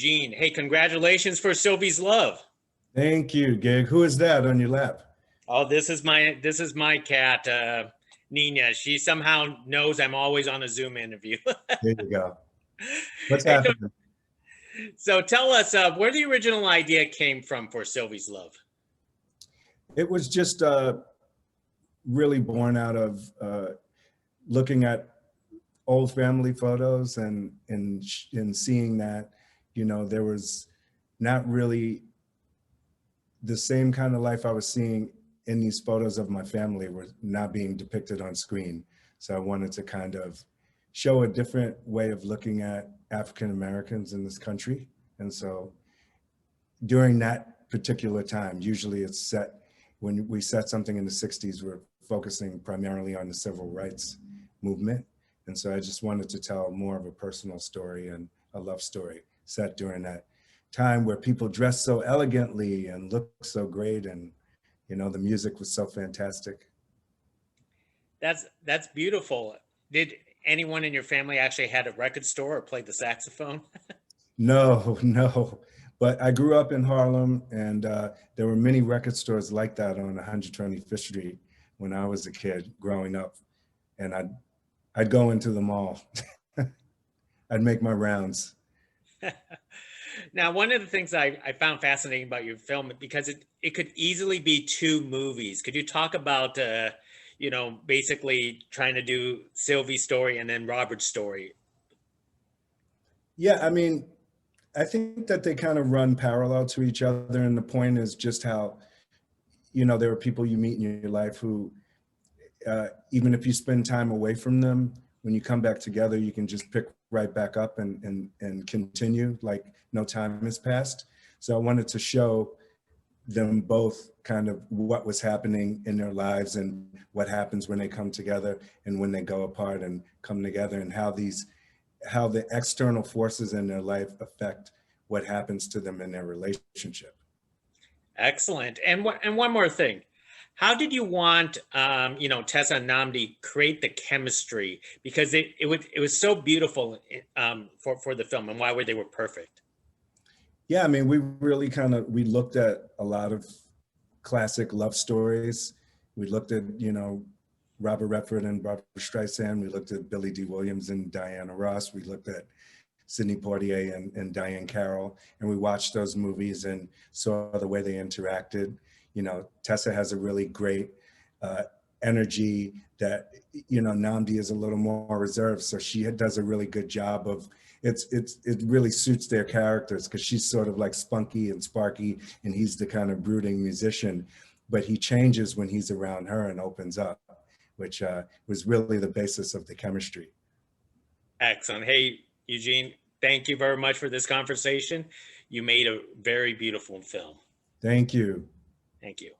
Eugene. Hey, congratulations for Sylvie's Love. Thank you, Gig. Who is that on your lap? Oh, this is my cat, Nina. She somehow knows I'm always on a Zoom interview. There you go. What's Hey, happening? so tell us where the original idea came from for Sylvie's Love. It was just really born out of looking at old family photos and seeing that, there was not really the same kind of life I was seeing in these photos of my family were not being depicted on screen. So I wanted to kind of show a different way of looking at African Americans in this country. And so during that particular time, usually it's set, when we set something in the 60s, we're focusing primarily on the civil rights movement. And so I just wanted to tell more of a personal story and a love story set during that time where people dressed so elegantly and looked so great, and the music was so fantastic. That's beautiful. Did anyone in your family actually had a record store or played the saxophone? No, no. But I grew up in Harlem, and there were many record stores like that on 125th Street when I was a kid growing up. And I'd go into them all. I'd make my rounds. Now, one of the things I found fascinating about your film, because it could easily be two movies. Could you talk about, basically trying to do Sylvie's story and then Robert's story? Yeah, I mean, I think that they kind of run parallel to each other. And the point is just how, there are people you meet in your life who, even if you spend time away from them, when you come back together, you can just pick right back up and continue like no time has passed. So I wanted to show them both kind of what was happening in their lives and what happens when they come together and when they go apart and come together, and how the external forces in their life affect what happens to them in their relationship. Excellent. And one more thing. How did you want, Tessa and Nnamdi create the chemistry? Because it was so beautiful for the film, and why they were perfect. Yeah, I mean, we really we looked at a lot of classic love stories. We looked at, Robert Redford and Barbra Streisand. We looked at Billy D. Williams and Diana Ross. We looked at Sidney Poitier and Diane Carroll, and we watched those movies and saw the way they interacted. Tessa has a really great energy that, Nnamdi is a little more reserved. So she does a really good job of, it really suits their characters, because she's sort of like spunky and sparky, and he's the kind of brooding musician, but he changes when he's around her and opens up, which was really the basis of the chemistry. Excellent. Hey, Eugene, thank you very much for this conversation. You made a very beautiful film. Thank you. Thank you.